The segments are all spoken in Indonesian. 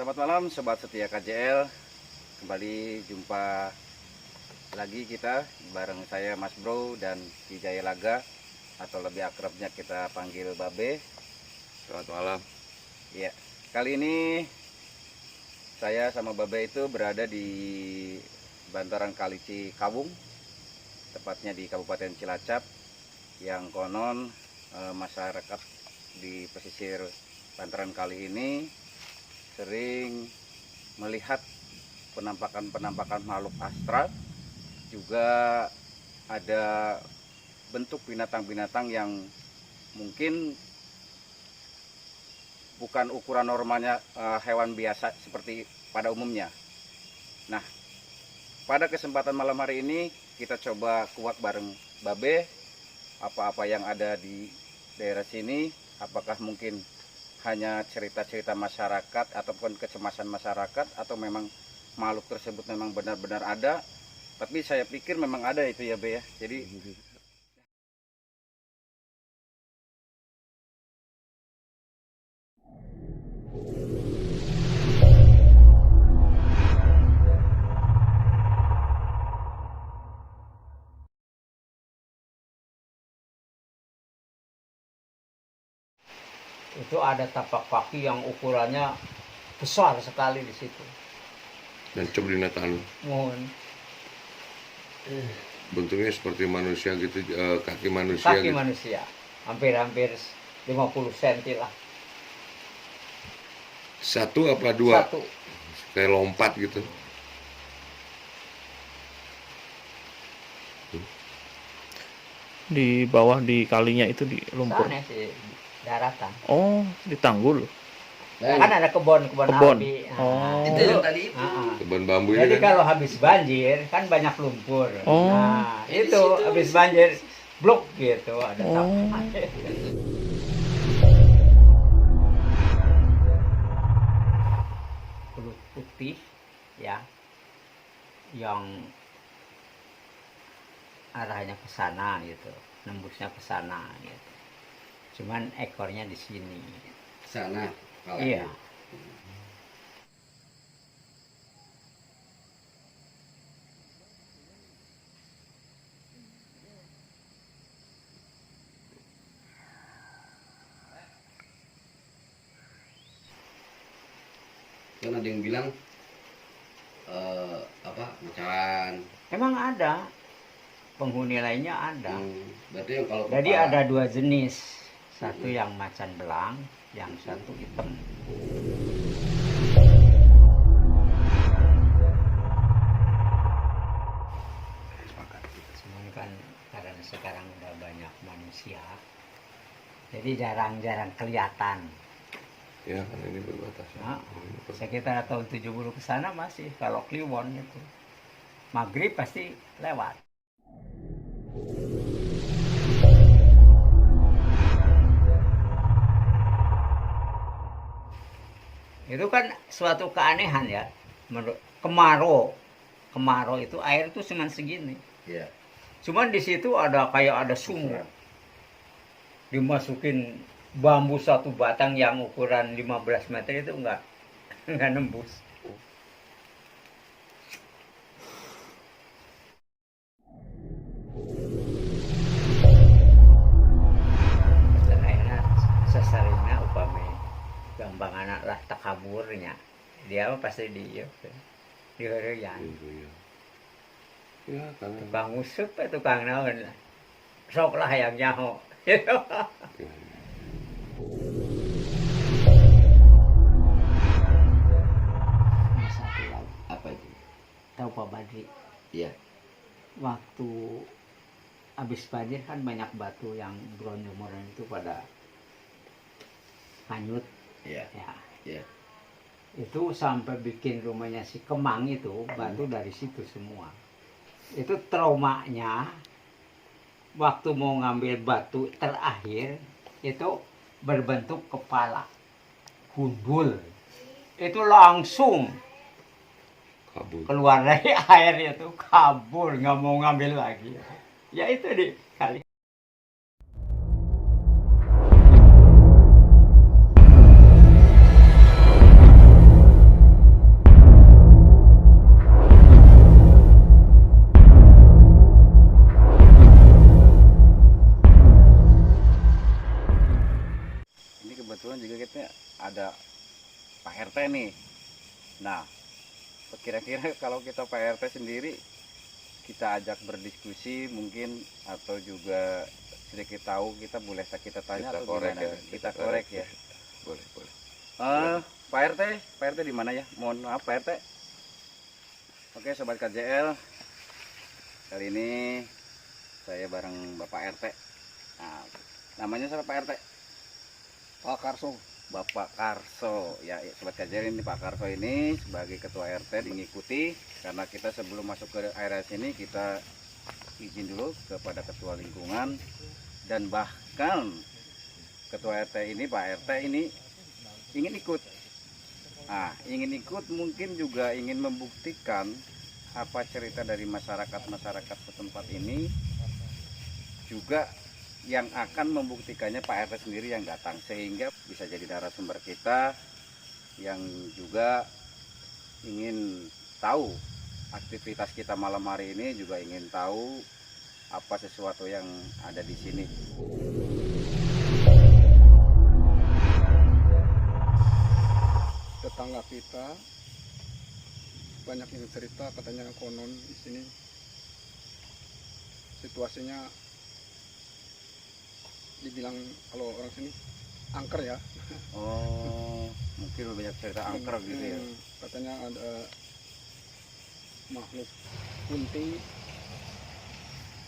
Selamat malam sobat setia KJL. Kembali jumpa lagi kita bareng saya Mas Bro dan Wijaya Laga, atau lebih akrabnya kita panggil Babe. Selamat malam. Ya, kali ini saya sama Babe itu berada di bantaran Kali Cikawung, tepatnya di Kabupaten Cilacap, yang konon masyarakat di pesisir bantaran kali ini sering melihat penampakan makhluk astral. Juga ada bentuk binatang-binatang yang mungkin bukan ukuran normalnya hewan biasa seperti pada umumnya. Nah, pada kesempatan malam hari ini kita coba kuak bareng Babe apa-apa yang ada di daerah sini. Apakah mungkin hanya cerita-cerita masyarakat ataupun kecemasan masyarakat, atau memang makhluk tersebut memang benar-benar ada. Tapi saya pikir memang ada itu ya Be ya. Jadi itu ada tapak kaki yang ukurannya besar sekali di situ. Dan coba dinatan. Mohon. Bentuknya seperti manusia gitu, kaki manusia. Kaki gitu. manusia, hampir 50 cm lah. Satu apa dua? Satu. Kayak lompat gitu. Di bawah di kalinya itu di lumpur. Sana sih daratan. Oh, di Tanggul. Kan ada kebun Kebun. api. Oh. Itu yang tadi itu. Kebun bambu ini Jadi kan. kalau habis banjir kan banyak lumpur. Oh. Nah, itu habis banjir blok gitu ada Oh. tapak. Kulit putih ya, yang arahnya ke sana gitu, nembusnya ke sana gitu. Cuman ekornya di sini. Sana. Iya. Kan ada yang bilang macan. Emang ada. Penghuni lainnya ada. Berarti yang kalau Jadi kepala- ada dua jenis. Satu yang macan belang, yang satu hitam. Cuman kan karena sekarang udah banyak manusia, jadi jarang-jarang kelihatan. Ya kan ini berbatasan. Nah, sekitar tahun 70 ke sana masih, kalau Kliwon itu maghrib pasti lewat. Itu kan suatu keanehan ya. Kemarau itu air itu cuma segini. Iya. Cuman di situ ada kayak ada sumur. Dimasukin bambu satu batang yang ukuran 15 meter itu enggak nembus. Dan akhirnya sesaringnya upami gampang anak lah takaburnya. Dia pasti di heureuyang. Ya kan. Tukang usup tukang naon lah. Sok lah yang nyaho. Satu lagi. Apa itu? Tahu Pak Badri? Iya. Waktu habis banjir kan banyak batu yang berondong-ondong itu pada hanyut. Iya. Ya. Iya. Itu sampai bikin rumahnya si Kemang itu batu dari situ semua. Itu traumanya waktu mau ngambil batu terakhir itu berbentuk kepala gundul. Itu langsung Kabur. keluar dari air itu, kabur, nggak mau ngambil lagi. Ya itu di kali. ada Pak RT nih. Nah, kira-kira kalau kita Pak RT sendiri kita ajak berdiskusi mungkin, atau juga sedikit tahu, kita boleh kita tanya Kita atau korek gimana? ya, Kita korek ya. Boleh, boleh. Pak RT di mana ya? Mohon maaf Pak RT. Oke sobat KJL, kali ini saya bareng Bapak RT. Nah, namanya siapa Pak RT? Pak Karso. Bapak Karso ya, sobat KJL, ini Pak Karso ini sebagai ketua RT mengikuti, karena kita sebelum masuk ke area sini kita izin dulu kepada ketua lingkungan, dan bahkan ketua RT ini, Pak RT ini ingin ikut. Nah, ingin ikut mungkin juga ingin membuktikan apa cerita dari masyarakat setempat ini, juga yang akan membuktikannya Pak RT sendiri yang datang, sehingga bisa jadi narasumber kita yang juga ingin tahu aktivitas kita malam hari ini, juga ingin tahu apa sesuatu yang ada di sini. Tetangga kita banyak yang cerita, katanya konon di sini situasinya dibilang kalau orang sini angker ya. Oh, mungkin lebih banyak cerita angker gitu ya. Katanya ada makhluk kunti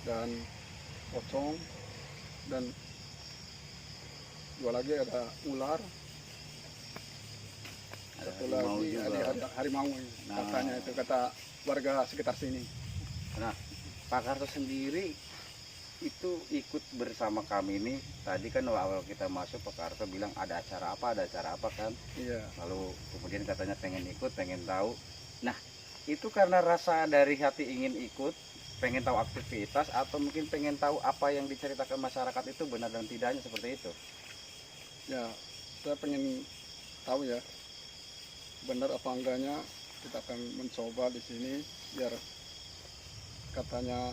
dan pocong, dan dua lagi ada ular, Ada satu harimau lagi juga. ada harimau ini. Nah. Katanya itu kata warga sekitar sini. Nah, Pak Karto sendiri itu ikut bersama kami ini. Tadi kan awal kita masuk Pak Karto bilang ada acara apa kan. Iya. Lalu kemudian katanya pengen ikut, pengen tahu. Nah, itu karena rasa dari hati ingin ikut, pengen tahu aktivitas, atau mungkin pengen tahu apa yang diceritakan masyarakat itu benar dan tidaknya, seperti itu. Ya, saya pengen tahu ya, benar apa enggaknya. Kita akan mencoba di sini biar katanya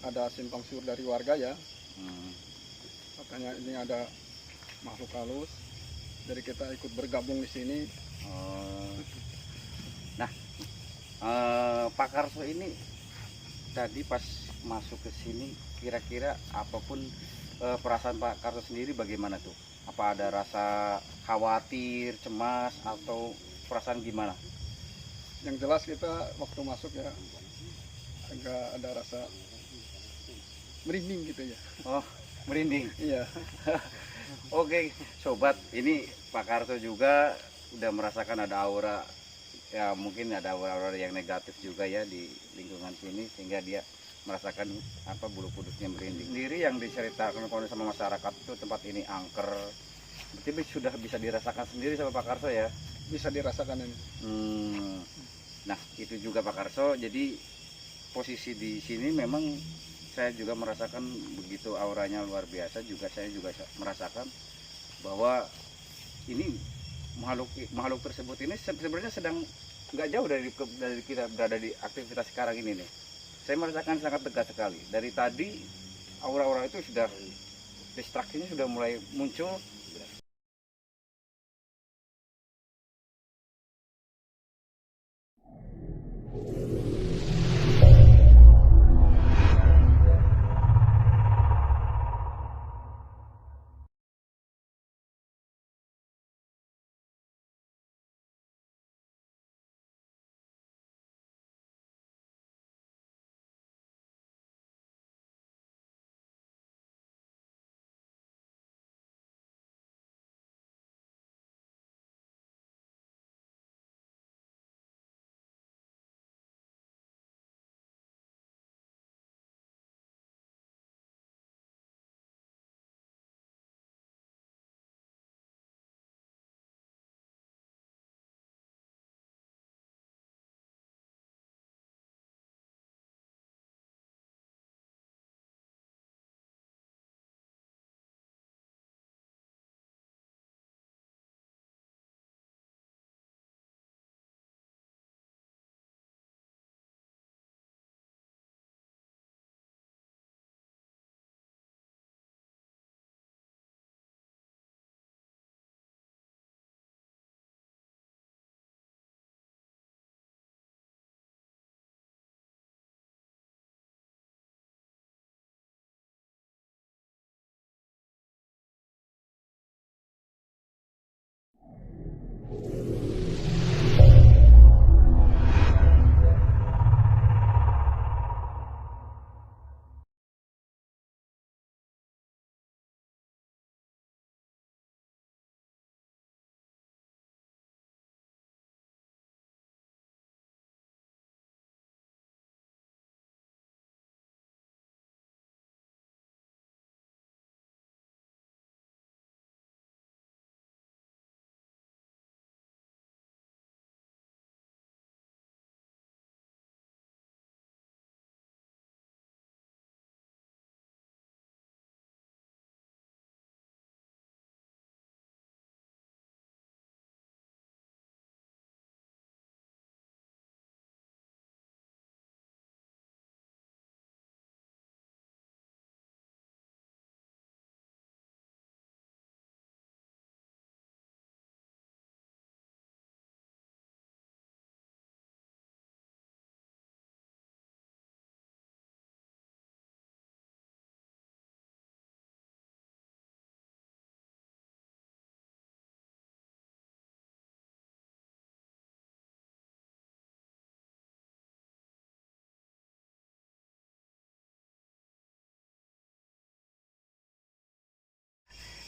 ada simpang siur dari warga ya. Katanya ini ada makhluk halus, jadi kita ikut bergabung di sini. Nah, Pak Karso ini tadi pas masuk ke sini, kira-kira apapun perasaan Pak Karso sendiri bagaimana tuh? Apa ada rasa khawatir, cemas, atau perasaan gimana? Yang jelas kita waktu masuk ya agak ada rasa merinding gitu ya. Oh, merinding. Iya. Oke, sobat, ini Pak Karso juga udah merasakan ada aura, ya mungkin ada aura-aura yang negatif juga ya di lingkungan sini, sehingga dia merasakan apa bulu kuduknya merinding. Sendiri yang diceritakan sama masyarakat itu tempat ini angker, berarti sudah bisa dirasakan sendiri sama Pak Karso ya. Bisa dirasakan ini. Nah, itu juga Pak Karso. Jadi posisi di sini memang saya juga merasakan begitu auranya luar biasa. Juga saya juga merasakan bahwa ini makhluk tersebut ini sebenarnya sedang nggak jauh dari kita berada di aktivitas sekarang ini nih. Saya merasakan sangat dekat sekali. Dari tadi aura-aura itu sudah, distraksinya sudah mulai muncul.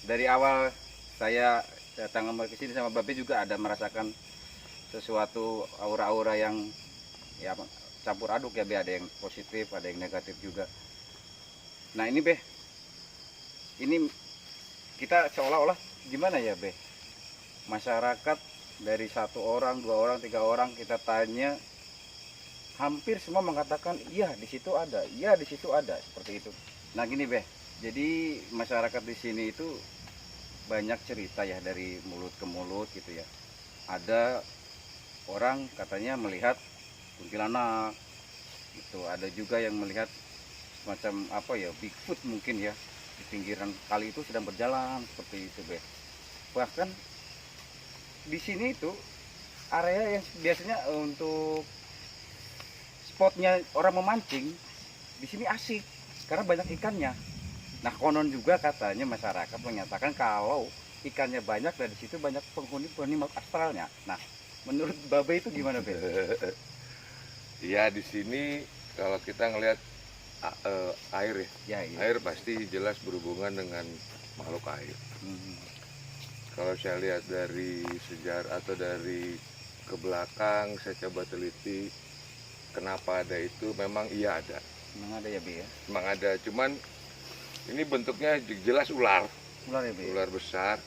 dari awal saya datang ke sini sama Babe juga ada merasakan sesuatu aura-aura yang ya campur aduk ya Be, ada yang positif, ada yang negatif juga. Nah ini Be, ini kita seolah-olah gimana ya Be, masyarakat dari 1 orang, 2 orang, 3 orang kita tanya, hampir semua mengatakan iya di situ ada, iya di situ ada, seperti itu. Nah gini Be, jadi masyarakat di sini itu banyak cerita ya dari mulut ke mulut gitu ya. Ada orang katanya melihat kuntilanak gitu, ada juga yang melihat semacam apa ya, Bigfoot mungkin ya, di pinggiran kali itu sedang berjalan seperti itu Be. Bahkan di sini itu area yang biasanya untuk spotnya orang memancing, di sini asik karena banyak ikannya. Nah konon juga katanya masyarakat menyatakan kalau ikannya banyak dan di situ banyak penghuni makhluk astralnya. Nah menurut Babe itu gimana Be? Ya di sini kalau kita ngelihat air ya, Ya, iya. air pasti jelas berhubungan dengan makhluk air. Hmm. Kalau saya lihat dari sejarah atau dari ke belakang, saya coba teliti kenapa ada itu, memang iya ada. Memang ada ya Be ya? Memang ada, cuman ini bentuknya jelas ular, Ular ya Be? ular besar.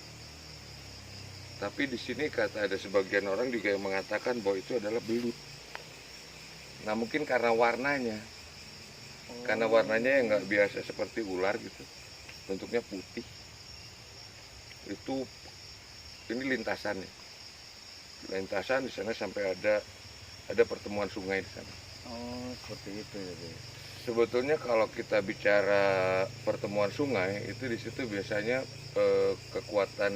Tapi di sini kata ada sebagian orang juga yang mengatakan bahwa itu adalah belut. Nah mungkin karena warnanya, karena warnanya yang nggak biasa seperti ular gitu, bentuknya putih. Itu ini lintasannya, lintasan di sana sampai ada pertemuan sungai di sana. Oh seperti itu ya Be? Sebetulnya kalau kita bicara pertemuan sungai itu di situ biasanya kekuatan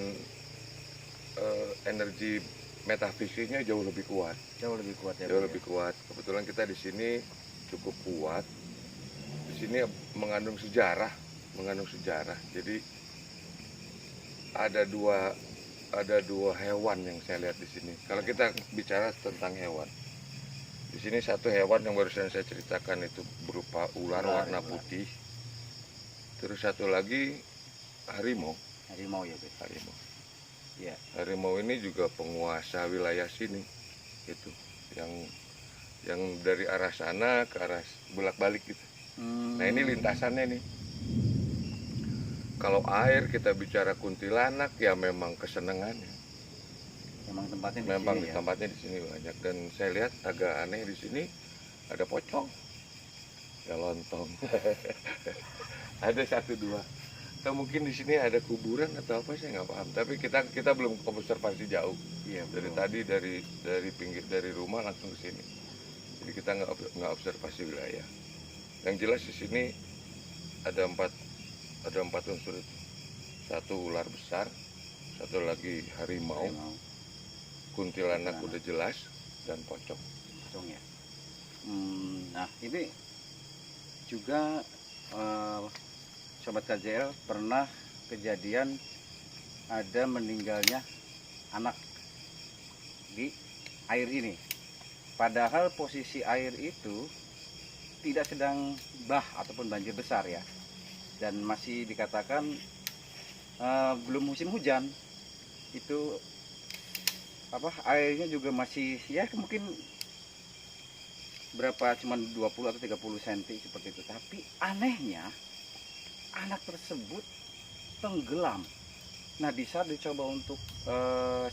energi metafisiknya jauh lebih kuat. Jauh lebih kuat ya Jauh Be, lebih kuat. Kebetulan kita di sini cukup kuat. Di sini mengandung sejarah. Jadi ada dua hewan yang saya lihat di sini. Kalau kita bicara tentang hewan, di sini satu hewan yang barusan saya ceritakan itu berupa ular warna putih. Terus satu lagi harimau. Harimau ya Be? Harimau. Ya. Harimau ini juga penguasa wilayah sini. Itu yang dari arah sana ke arah bolak-balik gitu. Nah ini lintasannya nih. Kalau air kita bicara kuntilanak ya memang kesenangannya. Memang tempatnya di Memang sini ya? tempatnya di sini banyak, dan saya lihat agak aneh di sini ada pocong, ya lontong. Ada 1, 2. Atau mungkin di sini ada kuburan atau apa saya nggak paham. Tapi kita belum observasi jauh. Iya Dari betul. tadi dari pinggir dari rumah langsung ke sini. Jadi kita nggak observasi wilayah. Yang jelas di sini ada empat unsur itu. 1 ular besar, 1 lagi harimau, Harimau. kuntilanak udah jelas, dan pocong. Pocong ya. Nah ini juga Sobat KJL pernah kejadian ada meninggalnya anak di air ini. Padahal posisi air itu tidak sedang bah ataupun banjir besar ya, dan masih dikatakan belum musim hujan. Itu apa, airnya juga masih ya mungkin berapa, cuman 20 atau 30 cm seperti itu. Tapi anehnya anak tersebut tenggelam. Nah di saat dicoba untuk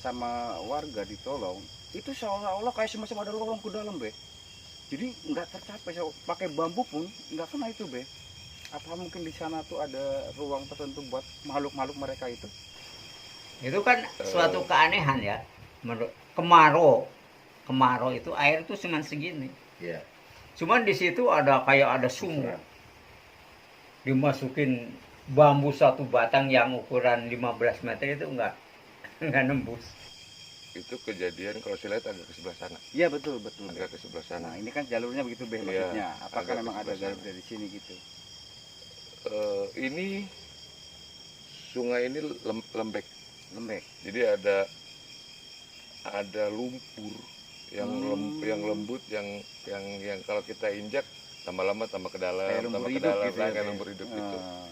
sama warga ditolong, itu seolah-olah kayak semacam ada lorong ke dalam Be. Jadi nggak tercapai, pakai bambu pun nggak kena itu Be. Apa mungkin di sana tuh ada ruang tertentu buat makhluk-makhluk mereka itu? Itu kan suatu keanehan ya. Kemarau itu air itu cuma segini. Iya. Cuman di situ ada kayak ada sumur. Dimasukin bambu 1 batang yang ukuran 15 meter itu enggak nembus. Itu kejadian kalau saya lihat agak ke sebelah sana. Iya betul betul. Be. Agak ke sebelah sana. Nah ini kan jalurnya begitu Be, Iya, maksudnya. Apakah agak memang ke ada sebelah jalur sana. dari sini gitu? Ini sungai ini lembek. Lembek. Jadi ada lumpur yang lembut yang kalau kita injak tambah lama tambah ke dalam, Kayak lumpur tambah ke hidup dalam, gitu ya, kayak Be? lumpur hidup gitu. Ah.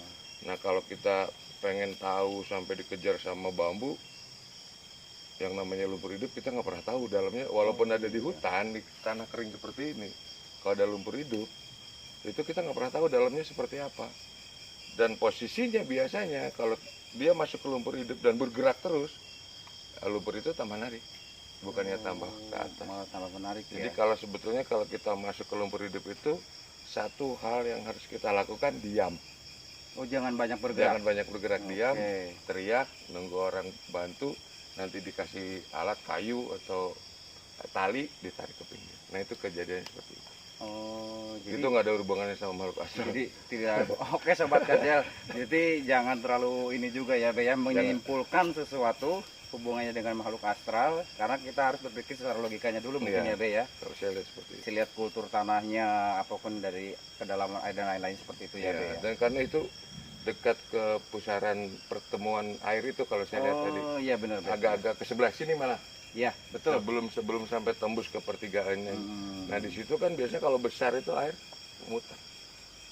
Nah kalau kita pengen tahu sampai dikejar sama bambu, yang namanya lumpur hidup kita nggak pernah tahu dalamnya, walaupun ada di hutan, di tanah kering seperti ini, kalau ada lumpur hidup itu kita nggak pernah tahu dalamnya seperti apa. Dan posisinya biasanya kalau dia masuk ke lumpur hidup dan bergerak terus, lumpur itu tambah narik, bukannya tambah ke atas. Malah tambah menarik Jadi ya. kalau sebetulnya kalau kita masuk ke lumpur hidup itu, satu hal yang harus kita lakukan, diam. Oh, jangan banyak Jangan bergerak. banyak bergerak, diam, Oke. teriak, nunggu orang bantu, nanti dikasih alat kayu atau tali, ditarik ke pinggir. Nah itu kejadian seperti itu. Oh, Itu jadi nggak ada hubungannya sama makhluk astral. jadi tidak. Oke sobat Kajel, jadi jangan terlalu ini juga ya Be ya, menyimpulkan sesuatu hubungannya dengan makhluk astral, karena kita harus berpikir secara logikanya dulu mungkin Iya. ya Be ya. Kalau saya lihat seperti itu. Saya lihat kultur tanahnya, apapun dari kedalaman air dan lain-lain seperti itu ya Be Ya, ya. dan karena itu dekat ke pusaran pertemuan air itu kalau saya lihat tadi, Oh iya benar Be. agak-agak ke sebelah sini malah. Iya betul. Sebelum sampai tembus ke pertigaannya. Hmm. Nah di situ kan biasanya kalau besar itu air muter.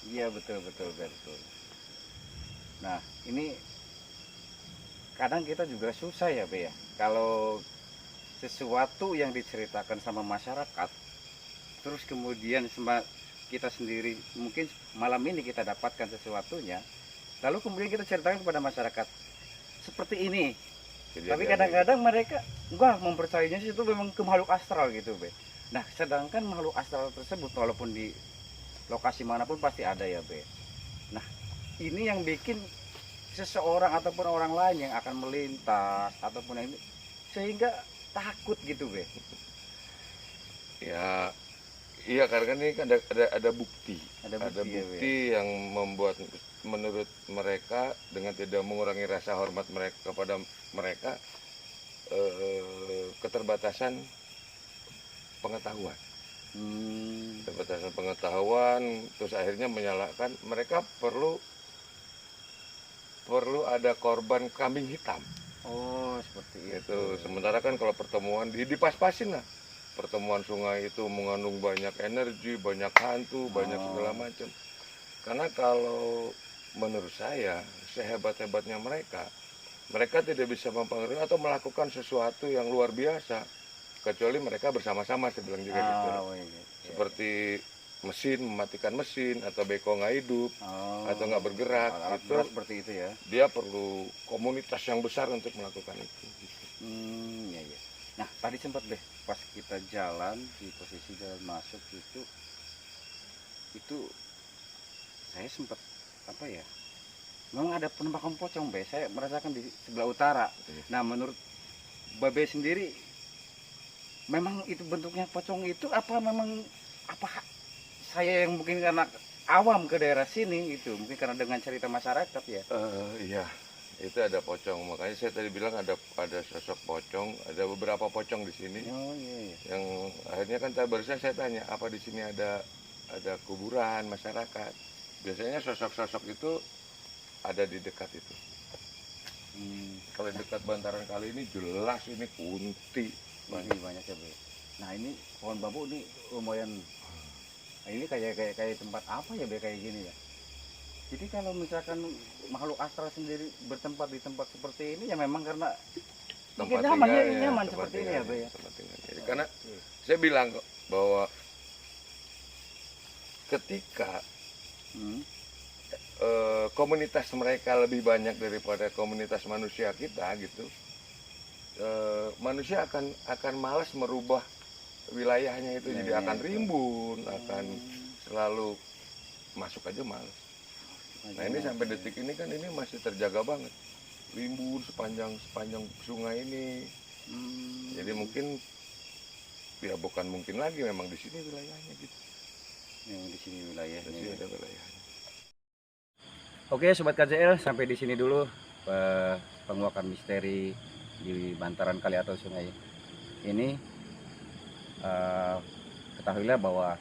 Iya betul betul betul. Nah ini kadang kita juga susah ya Be ya, kalau sesuatu yang diceritakan sama masyarakat terus kemudian kita sendiri mungkin malam ini kita dapatkan sesuatunya, lalu kemudian kita ceritakan kepada masyarakat seperti ini. Tapi kadang-kadang mereka enggak mempercayainya sih itu memang ke makhluk astral gitu Be. Nah sedangkan makhluk astral tersebut walaupun di lokasi manapun pasti ada ya Be. Nah ini yang bikin seseorang ataupun orang lain yang akan melintas ataupun yang ini sehingga takut gitu Be. Ya, iya karena ini kan ada bukti. Ada bukti, ya, bukti yang membuat menurut mereka dengan tidak mengurangi rasa hormat mereka kepada mereka, keterbatasan pengetahuan. Keterbatasan pengetahuan, terus akhirnya menyalahkan mereka perlu ada korban kambing hitam. Oh seperti itu. Itu sementara kan kalau pertemuan dipas-pasin lah. Pertemuan sungai itu mengandung banyak energi, banyak hantu, banyak segala macam. Karena kalau menurut saya sehebat-hebatnya mereka tidak bisa mempengaruhi atau melakukan sesuatu yang luar biasa kecuali mereka bersama-sama, saya bilang juga gitu. Iya. Seperti mesin, mematikan mesin atau beko nggak hidup atau nggak bergerak, Alat itu berat seperti itu ya. dia perlu komunitas yang besar untuk melakukan itu. Iya iya. Nah tadi sempat deh pas kita jalan di posisi jalan masuk itu saya sempat apa ya, memang ada penampakan pocong Be, saya merasakan di sebelah utara. Nah menurut Babe sendiri memang itu bentuknya pocong itu apa memang apa saya yang mungkin karena awam ke daerah sini itu mungkin karena dengan cerita masyarakat ya. Iya, itu ada pocong. Makanya saya tadi bilang ada sosok pocong, ada beberapa pocong di sini. Oh iya. Yang akhirnya kan barusan saya tanya, apa di sini ada kuburan masyarakat? Biasanya sosok-sosok itu ada di dekat itu. Kalau dekat bantaran kali ini jelas ini kunti. Banyak ya Be. Nah ini pohon bambu ini lumayan. Nah, ini kayak tempat apa ya Be kayak gini ya. Jadi kalau misalkan makhluk astral sendiri bertempat di tempat seperti ini ya memang karena mungkin nyaman tempat seperti ini ya Be ya. tempat tinggalnya. Jadi, karena saya bilang kok bahwa ketika komunitas mereka lebih banyak daripada komunitas manusia kita gitu, manusia akan malas merubah wilayahnya itu, jadi akan rimbun, akan selalu masuk aja malas. Nah ini sampai detik ini kan ini masih terjaga banget, rimbun sepanjang sungai ini. Jadi mungkin ya bukan mungkin lagi, memang di sini wilayahnya gitu. Yang di sini wilayahnya. Di sini ada wilayahnya. Oke sobat KJL, sampai di sini dulu penguakan misteri di bantaran kali atau sungai ini. Ketahuilah bahwa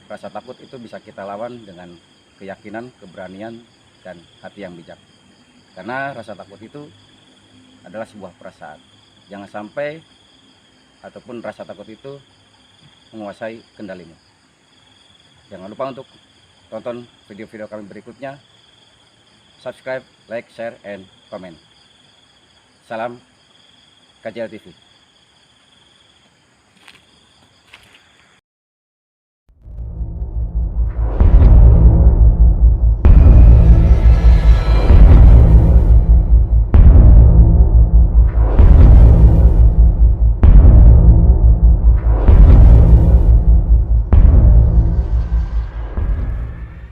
rasa takut itu bisa kita lawan dengan keyakinan, keberanian, dan hati yang bijak. Karena rasa takut itu adalah sebuah perasaan. Jangan sampai ataupun rasa takut itu menguasai kendalimu. Jangan lupa untuk tonton video-video kami berikutnya. subscribe, like, share, and comment. Salam KJL TV.